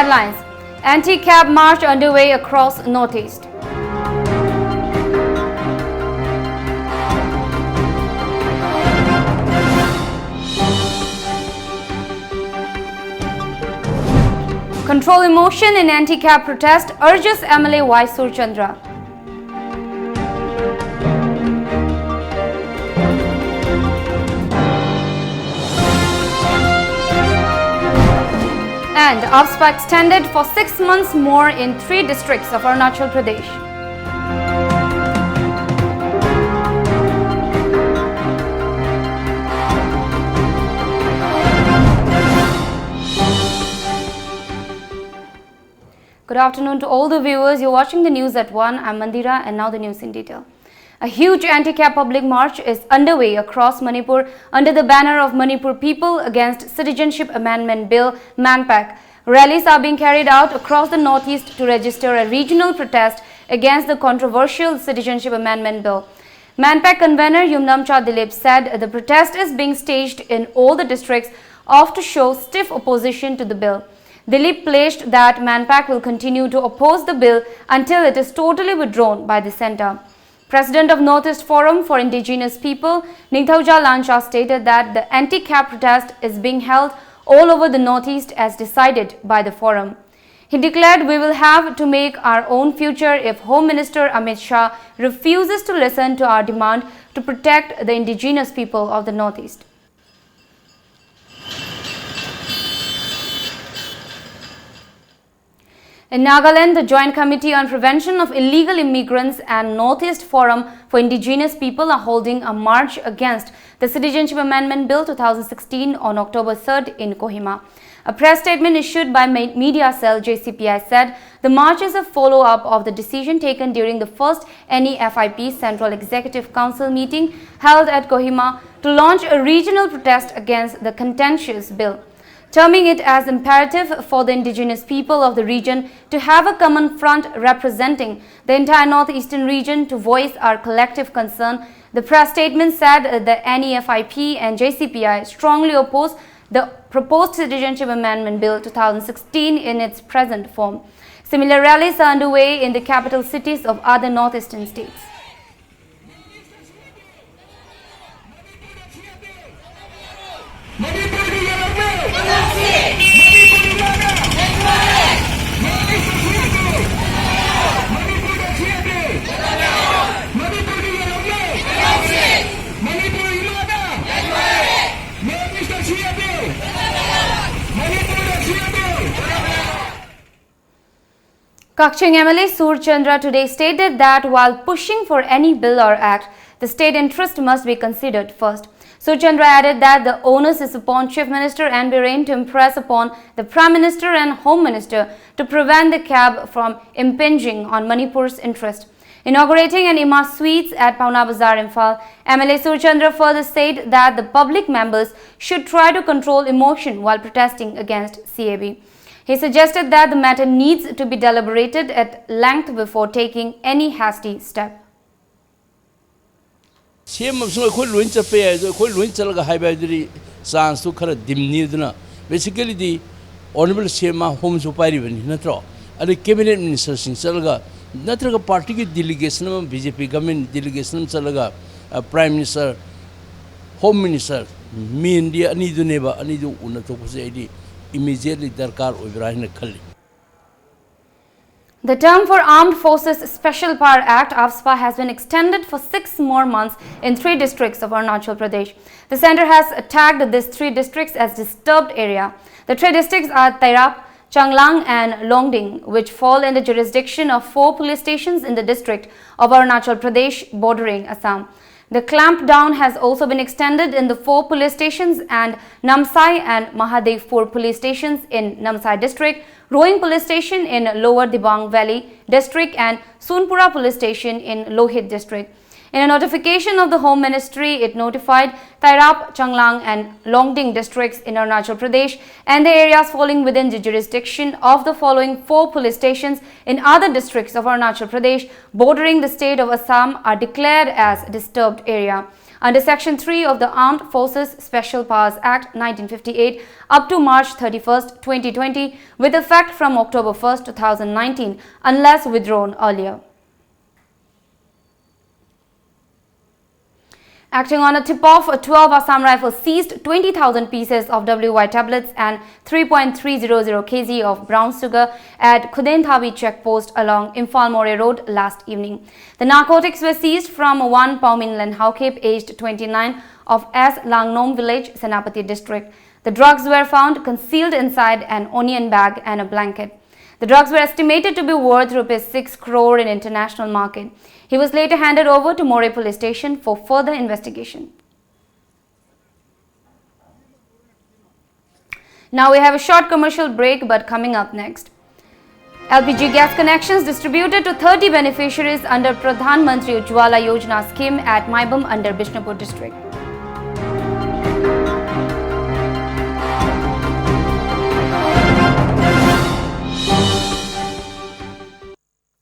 headlines. Anti-cab march underway across Northeast. Control emotion in anti-cab protest, urges MLA Y. Surchandra. And AFSPA extended for 6 months more in 3 districts of Arunachal Pradesh. Good afternoon to all the viewers. You're watching the news at 1. I'm Mandira, and now the news in detail. A huge anti-cab public march is underway across Manipur under the banner of Manipur People Against Citizenship Amendment Bill (MANPAC). Rallies are being carried out across the Northeast to register a regional protest against the controversial Citizenship Amendment Bill. MANPAC convener Yumnamcha Dilip said the protest is being staged in all the districts to show stiff opposition to the bill. Dilip pledged that MANPAC will continue to oppose the bill until it is totally withdrawn by the centre. President of Northeast Forum for Indigenous People, Ningthauja Lancha, stated that the anti-cab protest is being held all over the Northeast as decided by the forum. He declared, "We will have to make our own future if Home Minister Amit Shah refuses to listen to our demand to protect the indigenous people of the Northeast." In Nagaland, the Joint Committee on Prevention of Illegal Immigrants and Northeast Forum for Indigenous People are holding a march against the Citizenship Amendment Bill 2016 on October 3rd in Kohima. A press statement issued by media cell JCPI said the march is a follow-up of the decision taken during the first NEFIP Central Executive Council meeting held at Kohima to launch a regional protest against the contentious bill, terming it as imperative for the indigenous people of the region to have a common front representing the entire northeastern region to voice our collective concern. The press statement said the NEFIP and JCPI strongly oppose the proposed Citizenship Amendment Bill 2016 in its present form. Similar rallies are underway in the capital cities of other northeastern states. Kakching MLA Surchandra today stated that while pushing for any bill or act, the state interest must be considered first. Surchandra added that the onus is upon Chief Minister N. Biren to impress upon the Prime Minister and Home Minister to prevent the cab from impinging on Manipur's interest. Inaugurating an Ima Suites at Pauna Bazar, Imphal, MLA Surchandra further said that the public members should try to control emotion while protesting against CAB. He suggested that the matter needs to be deliberated at length before taking any hasty step. Basically, the Honorable Sema Home Supari Natro, and the cabinet minister Sinsalga, Natraga party delegation, BJP government delegation Salaga, Prime Minister, Home Minister, me India, Anidu Neba, Anidu Unatopusedi, immediately Darkar Ibrahim Khali. The term for Armed Forces Special Power Act (AFSPA) has been extended for 6 more months in 3 districts of Arunachal Pradesh. The centre has tagged these 3 districts as disturbed area. The 3 districts are Tairap, Changlang and Longding, which fall in the jurisdiction of 4 police stations in the district of Arunachal Pradesh bordering Assam. The clampdown has also been extended in the 4 police stations and Namsai and Mahadevpur police stations in Namsai district, Roing police station in Lower Dibang Valley district and Sunpura police station in Lohit district. In a notification of the Home Ministry, it notified Tairap, Changlang and Longding districts in Arunachal Pradesh and the areas falling within the jurisdiction of the following 4 police stations in other districts of Arunachal Pradesh bordering the state of Assam are declared as disturbed area under Section 3 of the Armed Forces Special Powers Act 1958 up to March 31st, 2020 with effect from October 1st, 2019 unless withdrawn earlier. Acting on a tip-off, 12 Assam Rifles seized 20,000 pieces of WY tablets and 3.300 kg of brown sugar at Khudenthabi checkpost along Imphal More Road last evening. The narcotics were seized from one Paumin Lenhaukep, aged 29, of S. Langnom village, Senapati district. The drugs were found concealed inside an onion bag and a blanket. The drugs were estimated to be worth ₹6 crore in international market. He was later handed over to More police station for further investigation. Now we have a short commercial break, but coming up next. LPG gas connections distributed to 30 beneficiaries under Pradhan Mantri Ujjwala Yojana scheme at Maibam under Bishnupur district.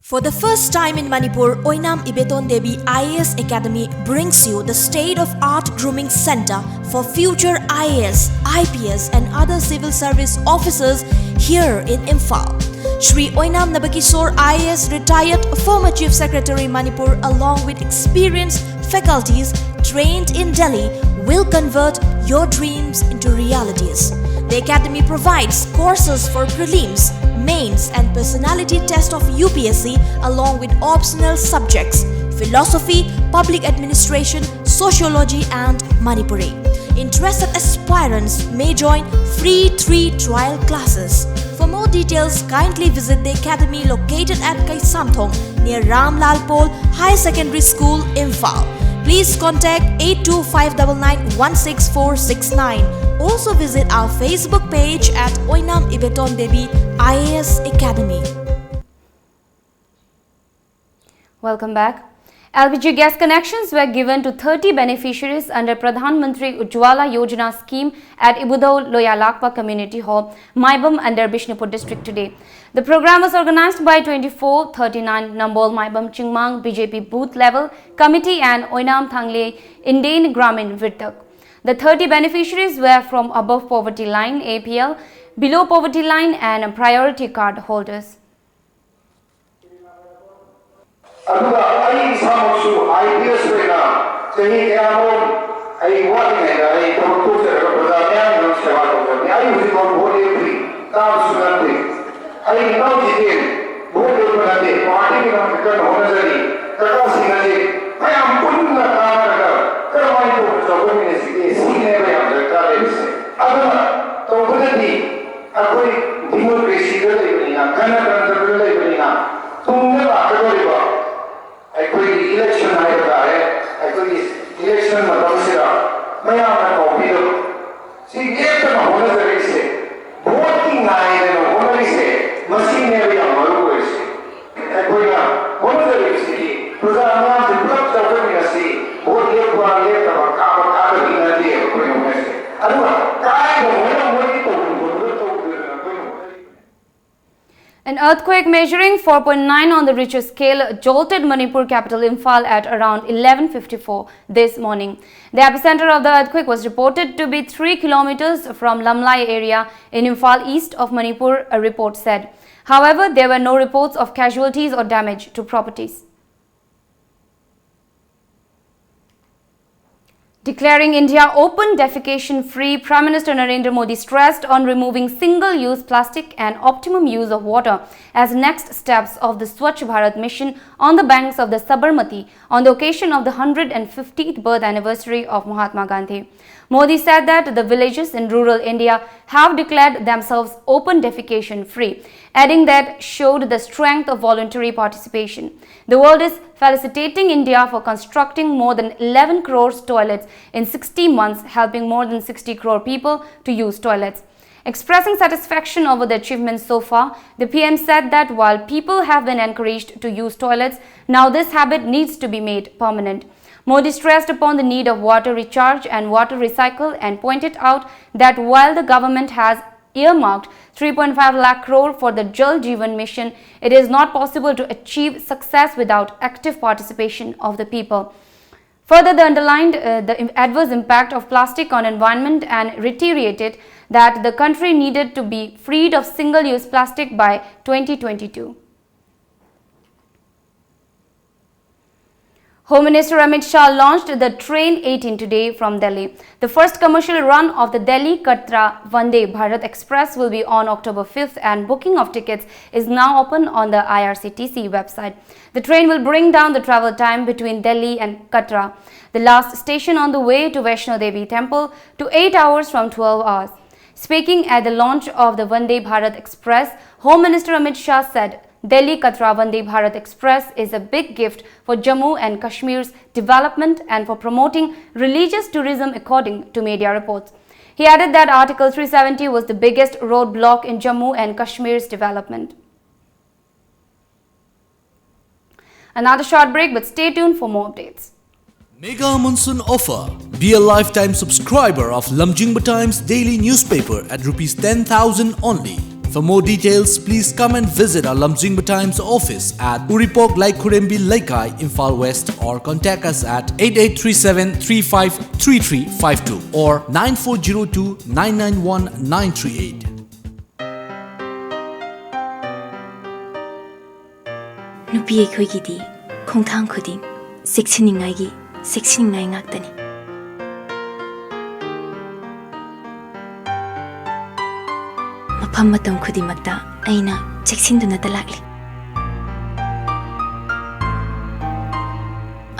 For the first time in Manipur, Oinam Ibetondevi IAS Academy brings you the state-of-art grooming center for future IAS, IPS and other civil service officers here in Imphal. Shri Oinam Nabakishore IAS retired former Chief Secretary Manipur along with experienced faculties trained in Delhi will convert your dreams into realities. The academy provides courses for prelims, mains and personality test of UPSC along with optional subjects philosophy, public administration, sociology and Manipuri. Interested aspirants may join free 3 trial classes. For more details, kindly visit the academy located at Kaisamthong near Ramlal Pol High Secondary School, Imphal. Please contact 8259916469. Also visit our Facebook page at Oinam Ibetondevi IAS Academy. Welcome back. LPG gas connections were given to 30 beneficiaries under Pradhan Mantri Ujjwala Yojana scheme at Ibudau Loyalakpa Community Hall, Maibam under Bishnupur district today. The program was organized by 2439 Nambol Maibam Chingmang BJP booth level committee and Oinam Thangle Indian Gramin Virtak. The 30 beneficiaries were from above poverty line APL, below poverty line and priority card holders. Aduga ai samosu IPS wena chahi amon ai wani ne ai photo se ra pradanya no seva ko ne ai usi ko bhole free काम सुनते ai nau jite bhole banate party ke nam kan hona jari kata sinaje ai am punna kaam kar karmai ko jogo ne sine be am jarta le se aduna to budati akoi democracy de le bina kana kan de le bina tumne ba kori ba कोई election आए बता है कोई election मतलब सिरा मैं आपका copy दो सी ये तो होने जरूरी से वोटिंग आए ने होने से मशीन ने भी हमारे को ऐसे कोई ना होने जरूरी से प्रधानमंत्री डेवलप करने में से वोट ये तब काम भी ना दिए कोई होने से अरे काय होने तो An earthquake measuring 4.9 on the Richter scale jolted Manipur capital Imphal at around 11:54 this morning. The epicenter of the earthquake was reported to be 3 kilometers from Lamlai area in Imphal east of Manipur, a report said. However, there were no reports of casualties or damage to properties. Declaring India open defecation free, Prime Minister Narendra Modi stressed on removing single-use plastic and optimum use of water as next steps of the Swachh Bharat mission on the banks of the Sabarmati on the occasion of the 150th birth anniversary of Mahatma Gandhi. Modi said that the villages in rural India have declared themselves open defecation free, adding that showed the strength of voluntary participation. The world is felicitating India for constructing more than 11 crores toilets in 60 months, helping more than 60 crore people to use toilets. Expressing satisfaction over the achievements so far, the PM said that while people have been encouraged to use toilets, now this habit needs to be made permanent. Modi stressed upon the need of water recharge and water recycle and pointed out that while the government has earmarked 3.5 lakh crore for the Jal Jeevan mission, it is not possible to achieve success without active participation of the people. Further, they underlined the adverse impact of plastic on environment and reiterated that the country needed to be freed of single-use plastic by 2022. Home Minister Amit Shah launched the Train 18 today from Delhi. The first commercial run of the Delhi-Katra Vande Bharat Express will be on October 5th and booking of tickets is now open on the IRCTC website. The train will bring down the travel time between Delhi and Katra, the last station on the way to Vaishno Devi Temple, to 8 hours from 12 hours. Speaking at the launch of the Vande Bharat Express, Home Minister Amit Shah said, Delhi-Katra Vande Bharat Express is a big gift for Jammu and Kashmir's development and for promoting religious tourism according to media reports. He added that Article 370 was the biggest roadblock in Jammu and Kashmir's development. Another short break, but stay tuned for more updates. Mega Monsoon Offer. Be a lifetime subscriber of lamjingbatomtv daily newspaper at ₹10,000 only. For more details, please come and visit our lamjingbatomtv office at Uripok Laikurembi Laikai, Imphal West, or contact us at 8837353352 or 9402991938. Nupi aikoigidi khongthang khuding seksiningai ngaktani. Mafam matam khudimakta aina cheksinduna talakli.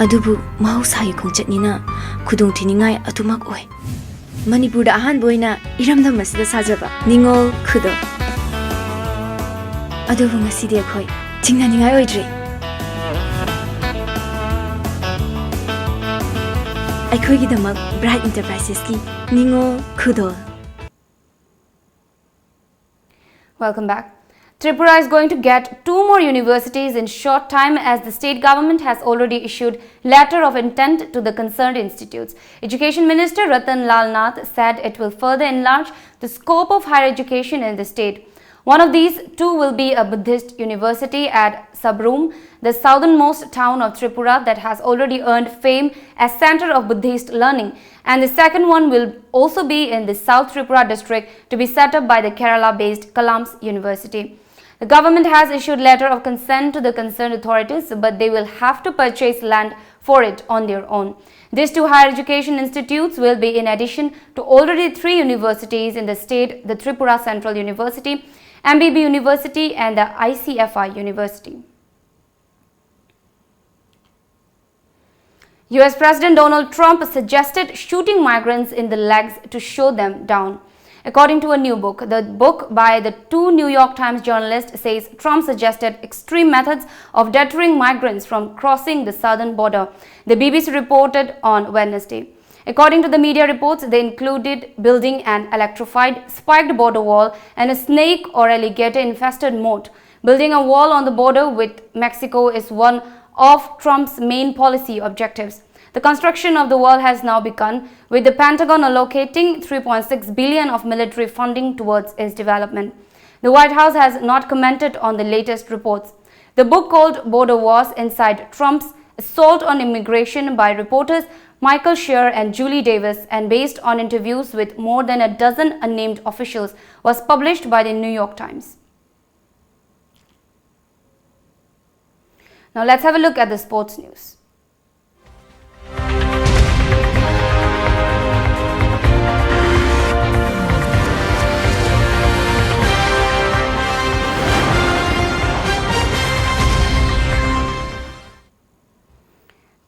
Adubu mahausayi khongchatnina khudong thiningai atumak oi. Manipur da ahan boina iramdam masida sajaba ningol khudo. Adubu ngasidi akhoi chingnaningai oidre. Aikoigidamak Bright Enterprises ki ningol khudo. Welcome back. Tripura is going to get 2 more universities in short time as the state government has already issued letter of intent to the concerned institutes. Education Minister Ratan Lal Nath said it will further enlarge the scope of higher education in the state. One of these 2 will be a Buddhist university at Sabroom, the southernmost town of Tripura that has already earned fame as center of Buddhist learning, and the second one will also be in the South Tripura district to be set up by the Kerala-based Kalams University. The government has issued letter of consent to the concerned authorities, but they will have to purchase land for it on their own. These 2 higher education institutes will be in addition to already 3 universities in the state, the Tripura Central University, MBB University and the ICFI University. US President Donald Trump suggested shooting migrants in the legs to show them down. According to a new book, the book by the 2 New York Times journalists says Trump suggested extreme methods of deterring migrants from crossing the southern border, the BBC reported on Wednesday. According to the media reports, they included building an electrified, spiked border wall and a snake or alligator-infested moat. Building a wall on the border with Mexico is one of Trump's main policy objectives. The construction of the wall has now begun, with the Pentagon allocating $3.6 billion of military funding towards its development. The White House has not commented on the latest reports. The book, called Border Wars Inside Trump's Assault on Immigration by reporters Michael Shear and Julie Davis, and based on interviews with more than a dozen unnamed officials, was published by the New York Times. Now let's have a look at the sports news.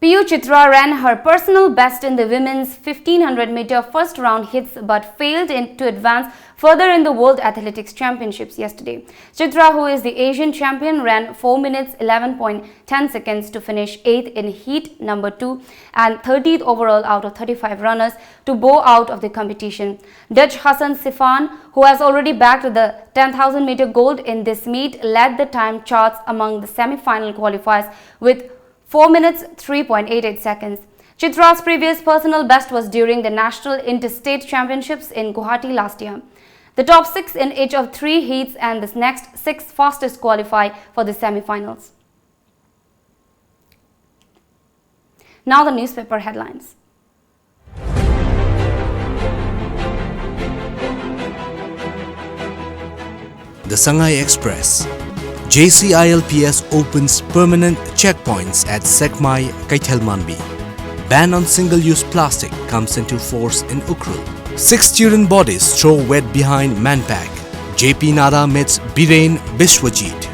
PU Chitra ran her personal best in the women's 1500-meter first round hits but failed to advance further in the World Athletics Championships yesterday. Chitra, who is the Asian champion, ran 4 minutes 11.10 seconds to finish 8th in heat number 2 and 30th overall out of 35 runners to bow out of the competition. Dutch Hassan Sifan, who has already backed the 10,000-meter gold in this meet, led the time charts among the semi-final qualifiers with 4 minutes 3.88 seconds. Chitra's previous personal best was during the National Interstate Championships in Guwahati last year. The top 6 in each of 3 heats and the next 6 fastest qualify for the semi-finals. Now the newspaper headlines. The Sangai Express. JCILPS opens permanent checkpoints at Sekmai, Kaithelmanbi. Ban on single-use plastic comes into force in Ukhrul. 6 student bodies throw wet behind Manpak. JP Nada meets Biren Biswajit.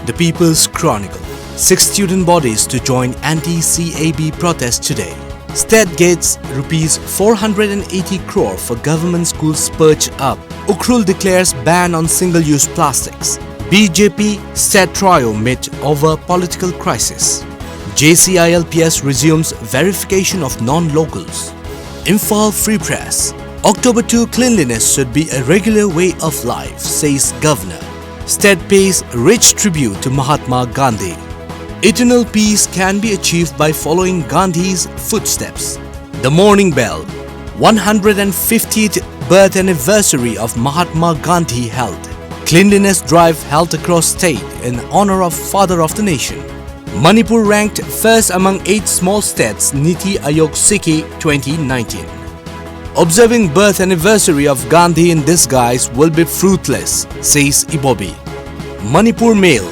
The People's Chronicle. 6 student bodies to join anti-CAB protest today. State gets rupees 480 crore for government schools purge up. Ukhrul declares ban on single-use plastics. BJP State Trio meet over political crisis. JCILPS resumes verification of non-locals. Imphal Free Press. October 2 cleanliness should be a regular way of life, says Governor. State pays rich tribute to Mahatma Gandhi. Eternal peace can be achieved by following Gandhi's footsteps. The Morning Bell. 150th birth anniversary of Mahatma Gandhi held. Cleanliness drive held across state in honor of Father of the Nation. Manipur ranked first among 8 small states Niti Aayog Sikhi 2019. Observing birth anniversary of Gandhi in disguise will be fruitless, says Ibobi. Manipur Mail.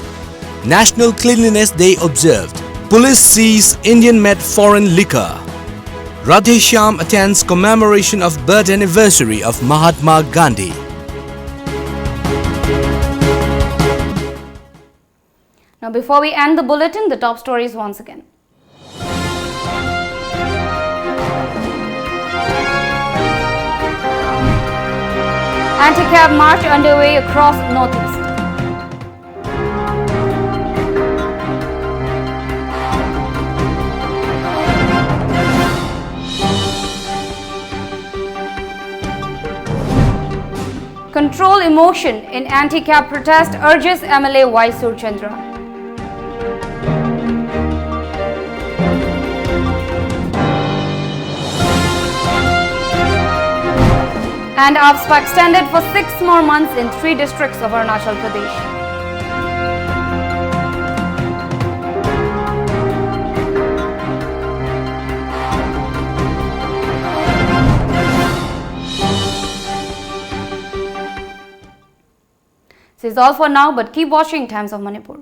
National Cleanliness Day observed. Police seize Indian-made foreign liquor. Radhe Shyam attends commemoration of birth anniversary of Mahatma Gandhi. Now, before we end the bulletin, the top stories once again. Anti-cab march underway across Northeast. Control emotion in anti-cab protest, urges MLA Y. Surchandra. And AFSPA extended for 6 more months in 3 districts of Arunachal Pradesh. This is all for now, but keep watching Times of Manipur.